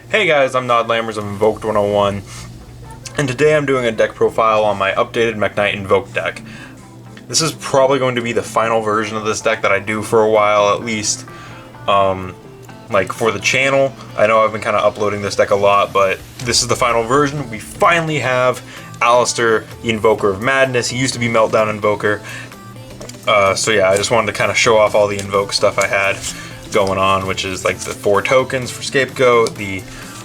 Hey guys, I'm Nod Lammers of Invoked 101, and today I'm doing a deck profile on my updated Mekk-Knight Invoked deck. This is probably going to be the final version of this deck that I do for a while, at least, like for the channel. I know I've been kind of uploading this deck a lot, but this is the final version. We finally have Alistair, the Invoker of Madness. He used to be Meltdown Invoker. So yeah, I just wanted to kind of show off all the Invoke stuff I had going on, which is like the 4 tokens for Scapegoat, the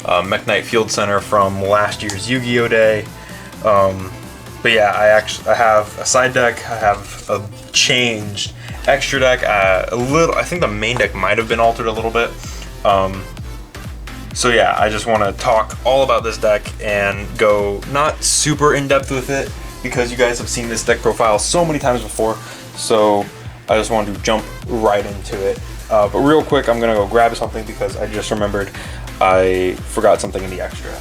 Mekk-Knight Field Center from last year's Yu-Gi-Oh! Day. But yeah, I have a side deck, I have a changed extra deck, a little, I think the main deck might have been altered a little bit. So yeah, I just want to talk all about this deck and go not super in-depth with it because you guys have seen this deck profile so many times before, so I just wanted to jump right into it. But real quick, I'm gonna go grab something because I just remembered I forgot something in the extra.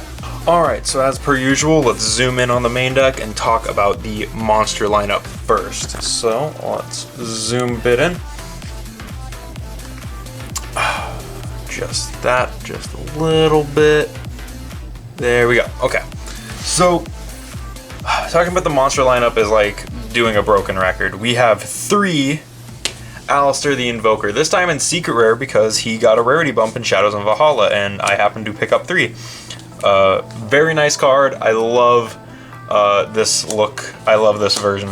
Alright, so as per usual, let's zoom in on the main deck and talk about the monster lineup first. So let's zoom bit in. Just that, just a little bit. There we go. Okay. So talking about the monster lineup is like doing a broken record. We have 3 Alistair the Invoker, this time in Secret Rare because he got a rarity bump in Shadows of Valhalla, and I happened to pick up 3. Very nice card. I love this look. I love this version.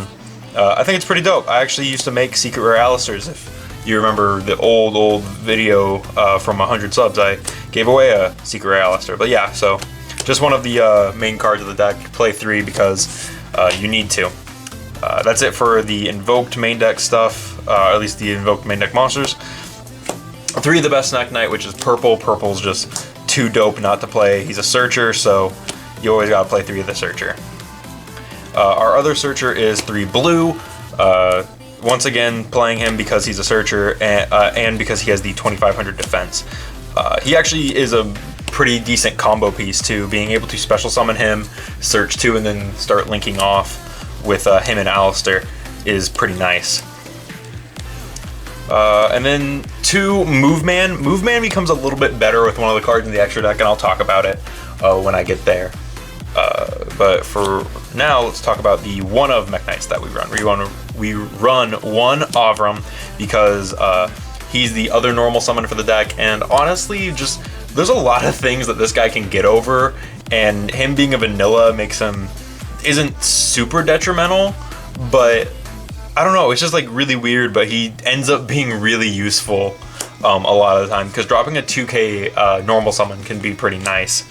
I think it's pretty dope. I actually used to make Secret Rare Alistairs. If you remember the old video from 100 subs, I gave away a Secret Rare Alistair. But yeah, so just one of the main cards of the deck. Play 3 because you need to. That's it for the Invoked main deck stuff, at least the Invoked main deck monsters. 3 of the best Mekk-Knight, which is purple. Purple's just too dope not to play. He's a searcher, so you always gotta play 3 of the searcher. Our other searcher is 3 blue. Once again, playing him because he's a searcher and because he has the 2500 defense. He actually is a pretty decent combo piece too, being able to special summon him, search 2, and then start linking off with him and Alistair is pretty nice. And then 2 Move Man. Move Man becomes a little bit better with one of the cards in the extra deck, and I'll talk about it when I get there. But for now, let's talk about the one of Mekk-Knights that we run. We run 1 Avram because he's the other normal summon for the deck, and honestly, just there's a lot of things that this guy can get over, and him being a vanilla makes him isn't super detrimental, but I don't know, it's just like really weird, but he ends up being really useful a lot of the time because dropping a 2k normal summon can be pretty nice.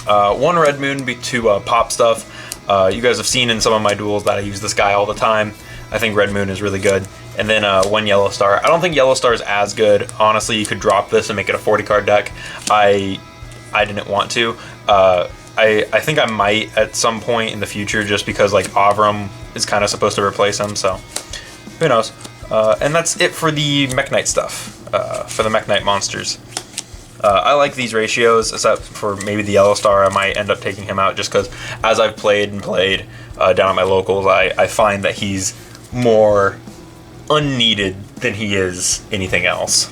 1 Red Moon to pop stuff. You guys have seen in some of my duels that I use this guy all the time. I think Red Moon is really good. And then 1 Yellow Star. I don't think Yellow Star is as good. Honestly, you could drop this and make it a 40 card deck. I didn't want to. I think I might at some point in the future just because like Avram is kind of supposed to replace him, so who knows. And that's it for the Mekk-Knight stuff, for the Mekk-Knight monsters. I like these ratios, except for maybe the Yellow Star. I might end up taking him out just because as I've played down at my locals, I find that he's more unneeded than he is anything else.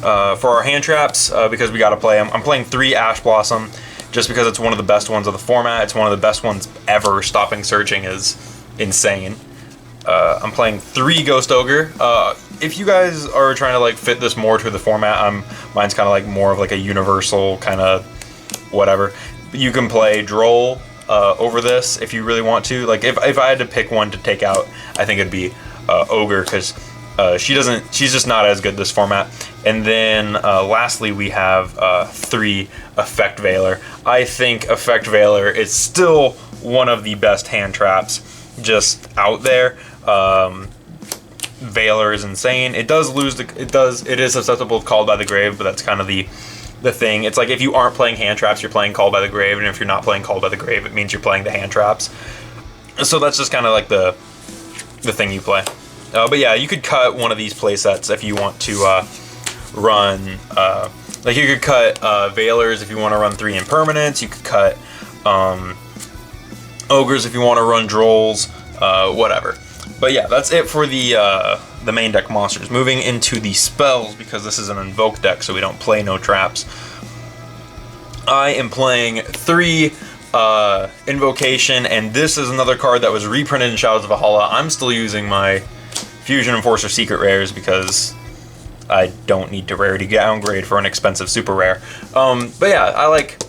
For our hand traps, because we gotta play them, I'm playing 3 Ash Blossom, just because it's one of the best ones of the format. It's one of the best ones ever. Stopping searching is insane. I'm playing 3 Ghost Ogre. If you guys are trying to like fit this more to the format, mine's kind of like more of like a universal kind of whatever. You can play Droll over this if you really want to. Like if I had to pick one to take out, I think it'd be Ogre because she's just not as good this format. And then lastly, we have 3 Effect Veiler. I think Effect Veiler is still one of the best hand traps just out there. Veiler is insane. It is susceptible to Called by the Grave, but that's kind of the thing. It's like if you aren't playing hand traps, you're playing Called by the Grave, and if you're not playing Called by the Grave, it means you're playing the hand traps. So that's just kind of like the thing you play. But yeah, you could cut one of these play sets if you want to run, like you could cut Veilers if you want to run 3 Impermanents. You could cut Ogres if you want to run Drolls, whatever. But yeah, that's it for the main deck monsters. Moving into the spells, because this is an Invoked deck, so we don't play no traps. I am playing 3 Invocation, and this is another card that was reprinted in Shadows of Valhalla. I'm still using my Fusion Enforcer Secret Rares because I don't need to rarity downgrade for an expensive super rare. But yeah, I like,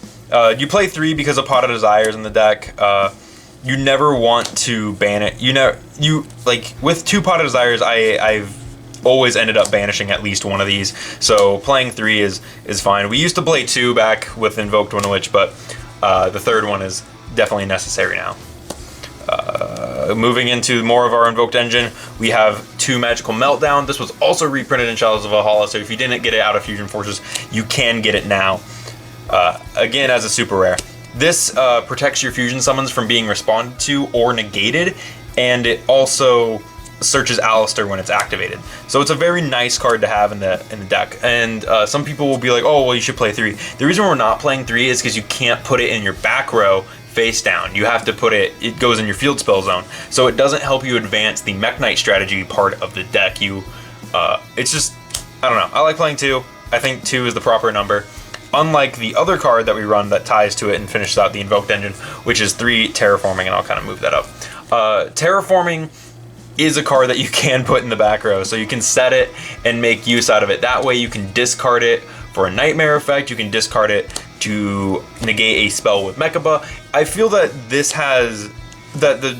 you play 3 because of Pot of Desires in the deck. You never want to ban it. You like with 2 Pot of Desires, I've always ended up banishing at least one of these. So playing 3 is fine. We used to play 2 back with Invoked One Witch, but the 3rd one is definitely necessary now. Moving into more of our Invoked engine, we have 2 Magical Meltdown. This was also reprinted in Shadows of Valhalla, so if you didn't get it out of Fusion Forces, you can get it now. Again, as a super rare. This protects your fusion summons from being responded to or negated, and it also searches Alistair when it's activated. So it's a very nice card to have in the deck. And some people will be like, oh, well, you should play 3. The reason we're not playing 3 is because you can't put it in your back row face down. You have to put it goes in your field spell zone. So it doesn't help you advance the Mekk-Knight strategy part of the deck. It's just, I don't know. I like playing 2. I think 2 is the proper number. Unlike the other card that we run that ties to it and finishes out the Invoked engine, which is 3 Terraforming, and I'll kind of move that up. Terraforming is a card that you can put in the back row, so you can set it and make use out of it. That way you can discard it for a Nightmare effect, you can discard it to negate a spell with Mekka. I feel that this has,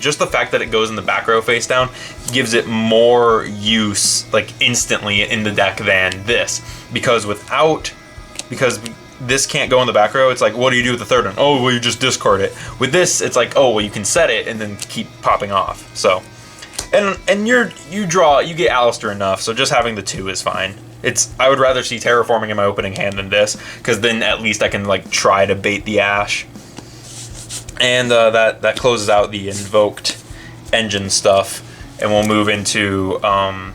just the fact that it goes in the back row face down gives it more use like instantly in the deck than this. Because this can't go in the back row, it's like, what do you do with the 3rd one? Oh, well, you just discard it. With this, it's like, oh, well, you can set it and then keep popping off. So, and you get Alistair enough, so just having the 2 is fine. I would rather see Terraforming in my opening hand than this, because then at least I can like try to bait the Ash. And that closes out the Invoked engine stuff, and we'll move into, I'm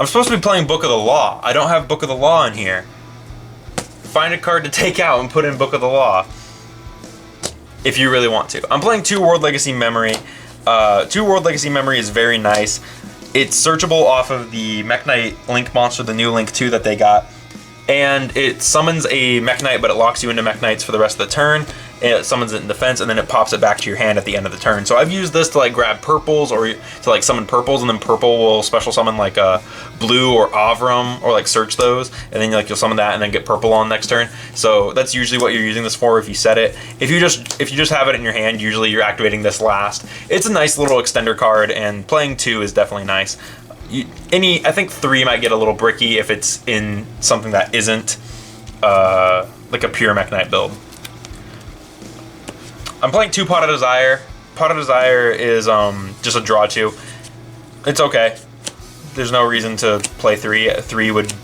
supposed to be playing Book of the Law. I don't have Book of the Law in here. Find a card to take out and put in Book of the Law if you really want to. I'm playing 2 World Legacy Memory. 2 World Legacy Memory is very nice. It's searchable off of the Mekk-Knight Link monster, the new Link 2 that they got. And it summons a Mekk-Knight, but it locks you into Mekk-Knights for the rest of the turn. It summons it in defense, and then it pops it back to your hand at the end of the turn. So I've used this to like grab purples, or to like summon purples, and then purple will special summon like a blue or Avram, or like search those, and then like you'll summon that and then get purple on next turn. So that's usually what you're using this for if you set it. If you just have it in your hand, usually you're activating this last. It's a nice little extender card, and playing 2 is definitely nice. I think 3 might get a little bricky if it's in something that isn't like a pure Mekk-Knight build. I'm playing 2 Pot of Desire. Pot of Desire is just a draw 2. It's okay. There's no reason to play 3. 3 would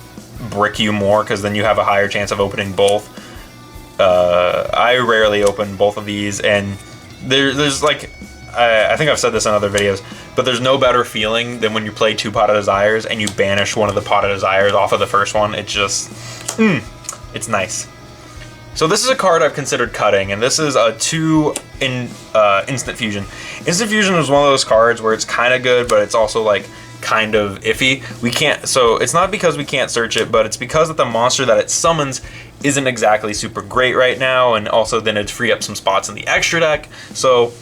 brick you more because then you have a higher chance of opening both. I rarely open both of these, and there's like, I think I've said this in other videos, but there's no better feeling than when you play 2 Pot of Desires and you banish one of the Pot of Desires off of the first one. It's just, it's nice. So this is a card I've considered cutting, and this is a 2 Instant Fusion. Instant Fusion is one of those cards where it's kind of good, but it's also like kind of iffy. So it's not because we can't search it, but it's because that the monster that it summons isn't exactly super great right now, and also then it'd free up some spots in the extra deck. So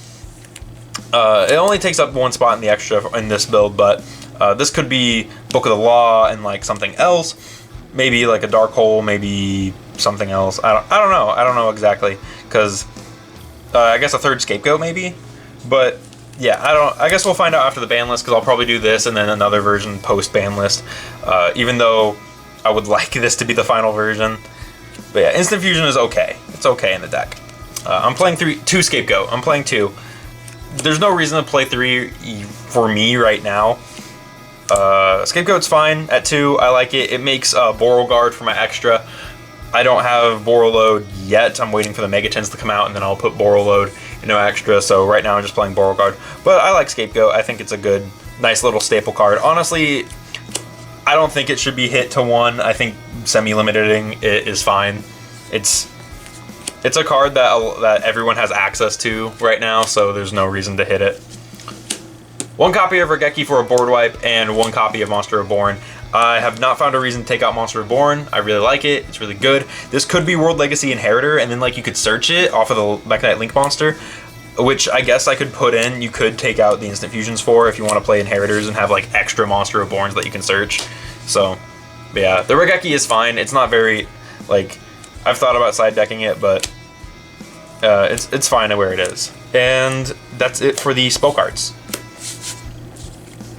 it only takes up 1 spot in the extra in this build, but this could be Book of the Law and like something else. Maybe like a Dark Hole, maybe something else. I don't know. I don't know exactly, because I guess a 3rd Scapegoat maybe. But yeah, I guess we'll find out after the ban list, because I'll probably do this and then another version post ban list. Even though I would like this to be the final version. But yeah, Instant Fusion is okay. It's okay in the deck. I'm playing 2 Scapegoat. I'm playing 2. There's no reason to play 3 for me right now. Scapegoat's fine at 2. I like it. It makes Beauregard for my extra. I don't have Borreload yet. I'm waiting for the Megatons to come out, and then I'll put Borreload into my extra. So right now I'm just playing Beauregard. But I like Scapegoat. I think it's a good, nice little staple card. Honestly, I don't think it should be hit to 1. I think semi-limiting it is fine. It's a card that everyone has access to right now, so there's no reason to hit it. 1 copy of Regeki for a board wipe, and 1 copy of Monster Reborn. I have not found a reason to take out Monster Reborn. I really like it. It's really good. This could be World Legacy Inheritor, and then like you could search it off of the Mekk-Knight Link monster, which I guess I could put in. You could take out the instant fusions for if you want to play Inheritors and have like extra Monster Reborns that you can search. So, but yeah, the Regeki is fine. It's not very, like, I've thought about side decking it, but it's fine where it is. And that's it for the spell cards.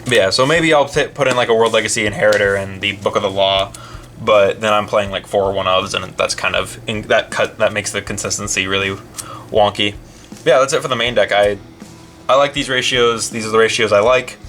Yeah, so maybe I'll put in like a World Legacy Inheritor and the Book of the Law, but then I'm playing like 4 1-ofs, and that's kind of that makes the consistency really wonky. Yeah, that's it for the main deck. I like these ratios. These are the ratios I like.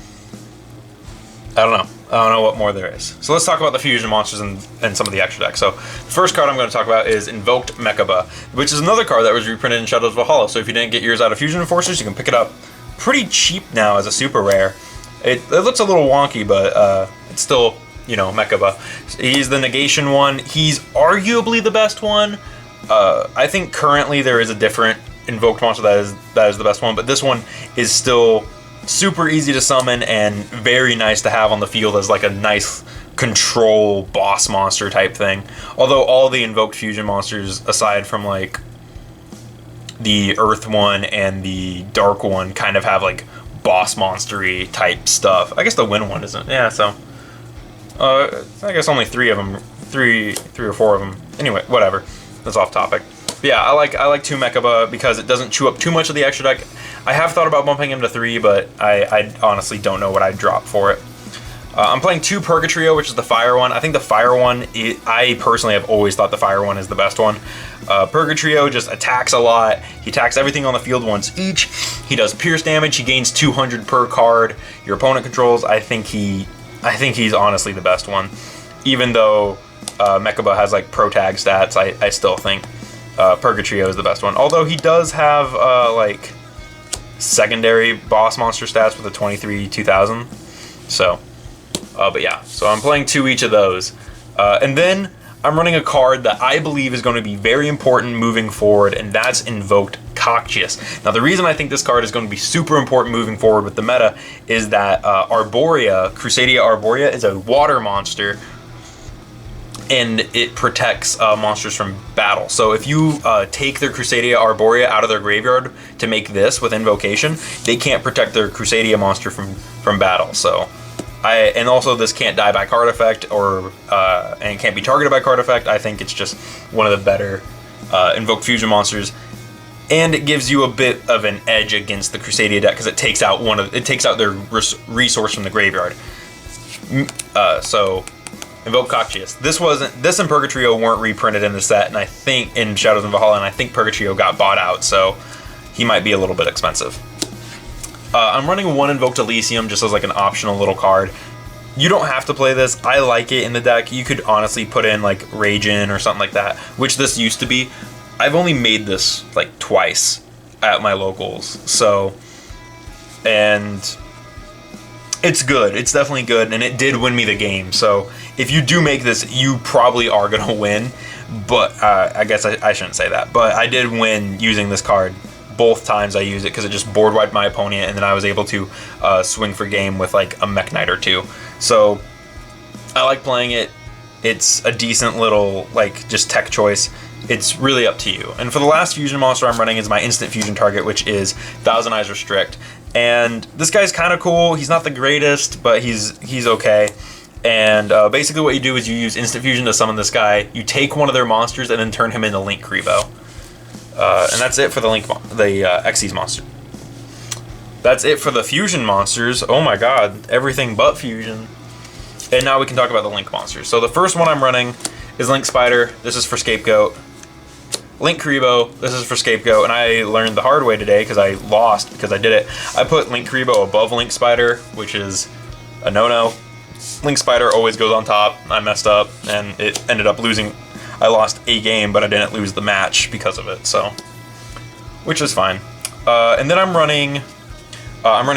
I don't know what more there is. So let's talk about the fusion monsters and some of the extra decks. So the first card I'm going to talk about is Invoked Mekk-Knight, which is another card that was reprinted in Shadows of Valhalla. So if you didn't get yours out of Fusion Enforcers, you can pick it up pretty cheap now as a super rare. It looks a little wonky, but it's still, you know, Mekk-Knight. He's the negation one. He's arguably the best one. I think currently there is a different invoked monster that is the best one, but this one is still super easy to summon and very nice to have on the field as like a nice control boss monster type thing. Although all the invoked fusion monsters, aside from like the earth one and the dark one, kind of have like boss monstery type stuff. I guess the wind one isn't. Yeah, so I guess only 3 of them, three or 4 of them. Anyway, whatever. That's off topic. But yeah, I like 2 Mekk-Knight because it doesn't chew up too much of the extra deck. I have thought about bumping him to 3, but I honestly don't know what I'd drop for it. I'm playing 2 Purgatrio, which is the fire one. I think the fire one, I personally have always thought the fire one is the best one. Purgatrio just attacks a lot. He attacks everything on the field once each. He does pierce damage. He gains 200 per card your opponent controls. I think he's honestly the best one. Even though Mekk-Knight has like pro tag stats, I still think Purgatrio is the best one. Although he does have like secondary boss monster stats with a 23-2000. So, but yeah, so I'm playing 2 each of those. And then I'm running a card that I believe is going to be very important moving forward, and that's Invoked Cockcheus. Now, the reason I think this card is going to be super important moving forward with the meta is that Arborea, Crusadia Arborea, is a water monster, and it protects monsters from battle. So if you take their Crusadia Arborea out of their graveyard to make this with Invocation, they can't protect their Crusadia monster from battle. So, and also this can't die by card effect or and can't be targeted by card effect. I think it's just one of the better Invoked Fusion monsters, and it gives you a bit of an edge against the Crusadia deck because it takes out their resource from the graveyard. So Invoked Cockcheus. This and Purgatrio weren't reprinted in the set, and I think in Shadows of Valhalla, and I think Purgatrio got bought out, so he might be a little bit expensive. I'm running 1 Invoked Elysium just as like an optional little card. You don't have to play this. I like it in the deck. You could honestly put in like Ragin or something like that, which this used to be. I've only made this like twice at my locals, so, and it's good. It's definitely good, and it did win me the game. So if you do make this, you probably are gonna win. But I guess I shouldn't say that. But I did win using this card both times I used it because it just board wiped my opponent, and then I was able to swing for game with like a Mekk-Knight or 2. So I like playing it. It's a decent little like just tech choice. It's really up to you. And for the last fusion monster I'm running is my instant fusion target, which is Thousand Eyes Restrict. And this guy's kind of cool. He's not the greatest, but he's okay. And basically what you do is you use instant fusion to summon this guy. You take one of their monsters and then turn him into Link Kribo. And that's it for the Xyz monster. That's it for the fusion monsters. Oh my god, everything but fusion. And now we can talk about the Link monsters. So the first one I'm running is Link Spider. This is for Scapegoat. Link Kribo. This is for Scapegoat. And I learned the hard way today because I lost because I did it. I put Link Kribo above Link Spider, which is a no-no. Link Spider always goes on top. I messed up and it ended up losing. I lost a game, but I didn't lose the match because of it, so, which is fine. And then I'm running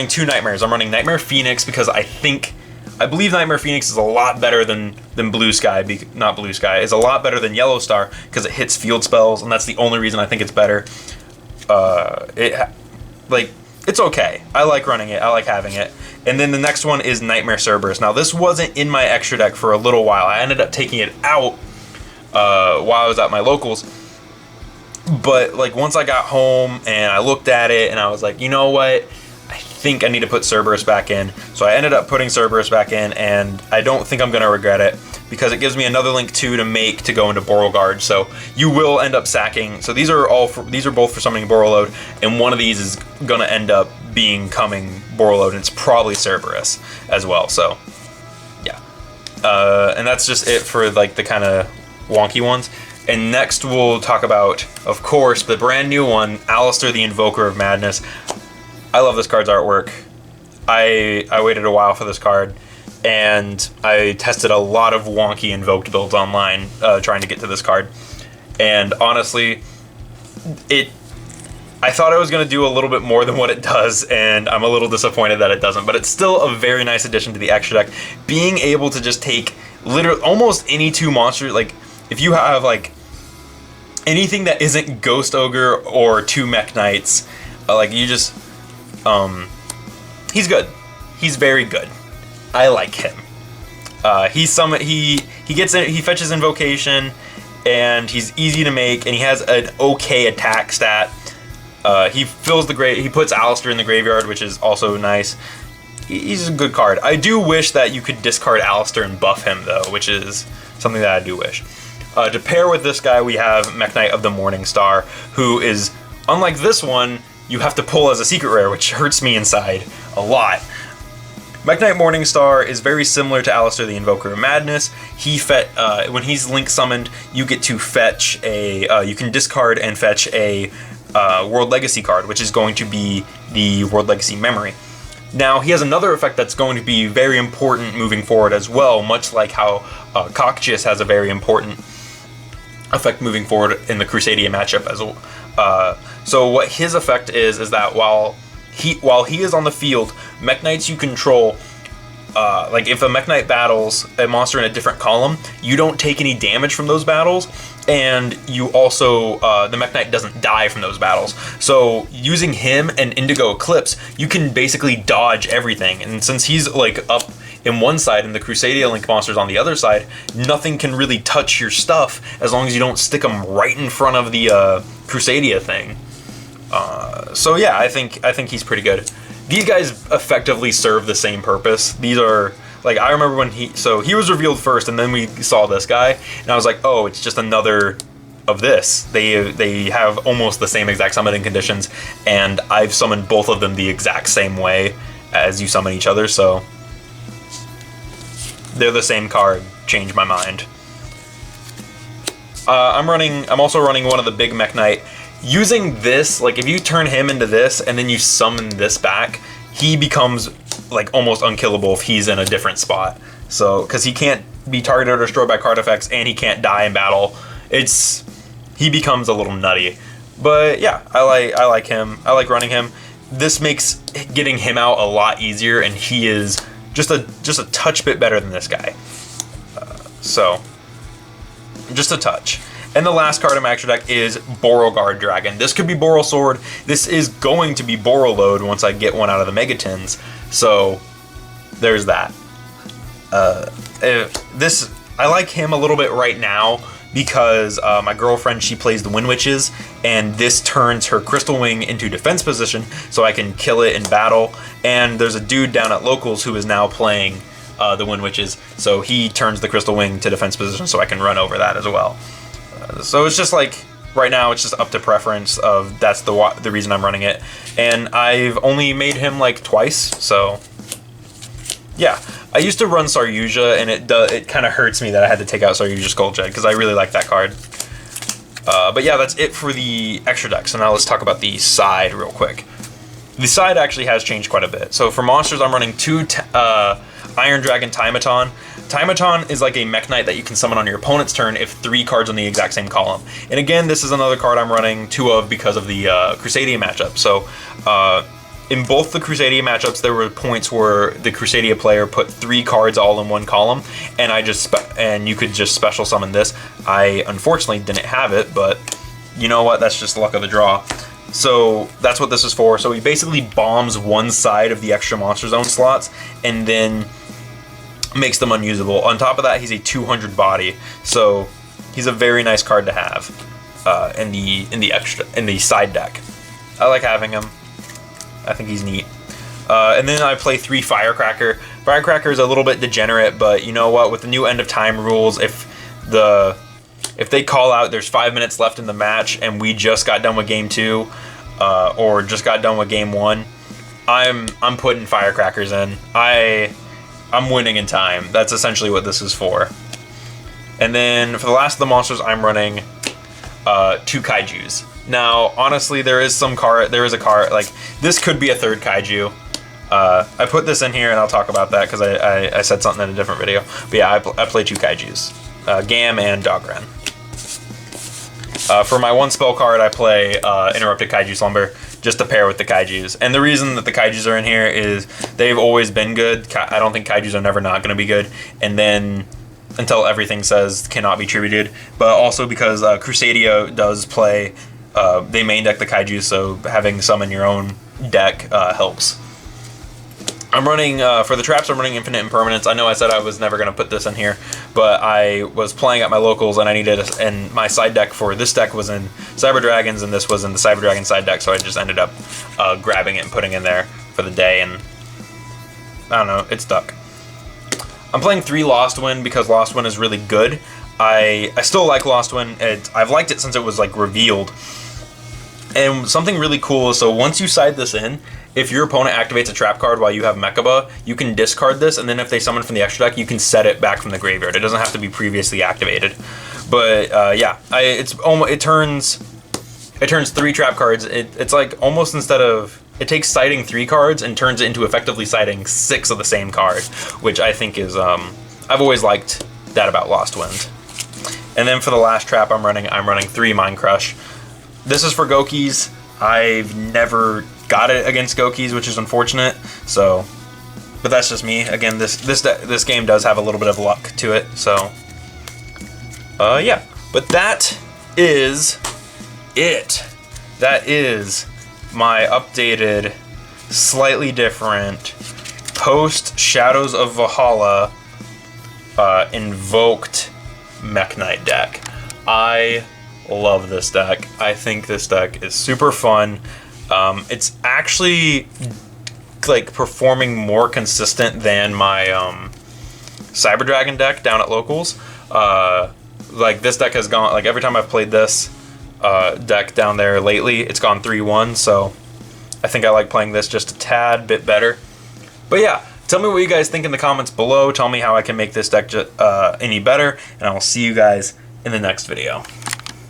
2 Nightmares. I'm running Nightmare Phoenix because I believe Nightmare Phoenix is a lot better than Blue Sky, not Blue Sky, is a lot better than Yellow Star because it hits field spells, and that's the only reason I think it's better. It's okay. I like running it. I like having it. And then the next one is Nightmare Cerberus. Now this wasn't in my extra deck for a little while. I ended up taking it out while I was at my locals. But like once I got home and I looked at it and I was like, you know what? I think I need to put Cerberus back in. So I ended up putting Cerberus back in, and I don't think I'm gonna regret it because it gives me another link 2 to make to go into Beauregard. So you will end up sacking. So these are both for summoning Borreload, and one of these is gonna end up becoming Borreload, and it's probably Cerberus as well. So yeah, and that's just it for like the kind of wonky ones. And next we'll talk about, of course, the brand new one, Alistair the Invoker of Madness. I love this card's artwork. I waited a while for this card, and I tested a lot of wonky Invoked builds online trying to get to this card. And honestly, I thought I was going to do a little bit more than what it does, and I'm a little disappointed that it doesn't. But it's still a very nice addition to the extra deck. Being able to just take literally almost any 2 monsters, like if you have like anything that isn't Ghost Ogre or 2 Mekk-Knights, like you just... he's good. He's very good. I like him. He fetches Invocation, and he's easy to make, and he has an okay attack stat. He puts Alistair in the graveyard, which is also nice. He's a good card. I do wish that you could discard Alistair and buff him though, which is something that I do wish. To pair with this guy, we have Mekk-Knight of the Morning Star, who is, unlike this one, you have to pull as a secret rare, which hurts me inside a lot. Mekk-Knight Morning Star is very similar to Alistair the Invoker of Madness. When he's link summoned, you get to fetch you can discard and fetch a World Legacy card, which is going to be the World Legacy Memory. Now, he has another effect that's going to be very important moving forward as well, much like how Cockchus has a very important effect moving forward in the Crusadia matchup as well. So what his effect is that while he is on the field, Mekk-Knights you control, like if a Mekk-Knight battles a monster in a different column, you don't take any damage from those battles, and you also, the Mekk-Knight doesn't die from those battles. So using him and Indigo Eclipse, you can basically dodge everything, and since he's like up in one side and the Crusadia Link monster's on the other side, nothing can really touch your stuff as long as you don't stick them right in front of the Crusadia thing. So yeah, I think he's pretty good. These guys effectively serve the same purpose. These are, like, I remember when he was revealed first, and then we saw this guy, and I was like, oh, it's just another of this. They have almost the same exact summoning conditions, and I've summoned both of them the exact same way as you summon each other, so they're the same card. Change my mind. I'm also running one of the big Mekk-Knight. Using this, like if you turn him into this and then you summon this back, he becomes like almost unkillable if he's in a different spot. So, because he can't be targeted or destroyed by card effects, and he can't die in battle, he becomes a little nutty. But yeah, I like him. I like running him. This makes getting him out a lot easier, and he is just a touch bit better than this guy. So, just a touch. And the last card in my extra deck is Beauregard Dragon. This could be Borrelsword. This is going to be Borreload once I get one out of the Megatins. So there's that. I like him a little bit right now because my girlfriend, she plays the Wind Witches, and this turns her Crystal Wing into defense position, so I can kill it in battle. And there's a dude down at Locals who is now playing the Wind Witches, so he turns the Crystal Wing to defense position, so I can run over that as well. So it's just like, right now it's just up to preference of that's the reason I'm running it. And I've only made him like twice, so yeah. I used to run Saryuja, and it kind of hurts me that I had to take out Saryuja Skulljet because I really like that card. But yeah, that's it for the extra deck. So now let's talk about the side real quick. The side actually has changed quite a bit. So for monsters, I'm running 2 Iron Dragon Timaton. Timaton is like a Mekk-Knight that you can summon on your opponent's turn if 3 cards on the exact same column. And again, this is another card I'm running 2 of because of the Crusadia matchup. So in both the Crusadia matchups, there were points where the Crusadia player put 3 cards all in one column, and you could just special summon this. I unfortunately didn't have it, but you know what? That's just luck of the draw. So that's what this is for. So he basically bombs one side of the extra Monster Zone slots and then makes them unusable. On top of that, he's a 200 body, so he's a very nice card to have in the side deck. I like having him. I think he's neat. And then I play 3 Firecracker. Firecracker is a little bit degenerate, but you know what? With the new end of time rules, if they call out there's 5 minutes left in the match and we just got done with game 2 or just got done with game 1, I'm putting Firecrackers in. I'm winning in time. That's essentially what this is for. And then for the last of the monsters, I'm running 2 Kaijus. Now, honestly, there is a card, like, this could be a 3rd Kaiju. I put this in here, and I'll talk about that, because I said something in a different video. But yeah, I play 2 Kaijus. Gam and Dogren. For my 1 spell card, I play Interrupted Kaiju Slumber, just to pair with the Kaijus. And the reason that the Kaijus are in here is they've always been good. I don't think Kaijus are never not going to be good. And then until everything says cannot be tributed. But also because Crusadia does play, they main deck the Kaiju, so having some in your own deck helps. I'm running, for the traps, I'm running Infinite Impermanence. I know I said I was never going to put this in here, but I was playing at my locals and I needed, and my side deck for this deck was in Cyber Dragons and this was in the Cyber Dragon side deck, so I just ended up grabbing it and putting it in there for the day, and I don't know, it stuck. I'm playing 3 Lost Wind because Lost Wind is really good. I still like Lost Wind. I've liked it since it was like revealed. And something really cool is, so once you side this in, if your opponent activates a trap card while you have Mekaba, you can discard this, and then if they summon from the extra deck, you can set it back from the graveyard. It doesn't have to be previously activated. But yeah, it turns 3 trap cards. It's like almost instead of, it takes siding 3 cards and turns it into effectively siding 6 of the same card, which I think is I've always liked that about Lost Wind. And then for the last trap I'm running 3 Mind Crush. This is for Gokis. I've never got it against Gokis, which is unfortunate. So, but that's just me. Again, this game does have a little bit of luck to it. So, yeah. But that is it. That is my updated, slightly different post Shadows of Valhalla Invoked Mekk-Knight deck. I love this deck. I think this deck is super fun. It's actually like performing more consistent than my Cyber Dragon deck down at locals. Like this deck has gone, like every time I've played this deck down there lately, it's gone 3-1, so I think I like playing this just a tad bit better. But yeah, tell me what you guys think in the comments below. Tell me how I can make this deck any better, and I will see you guys in the next video.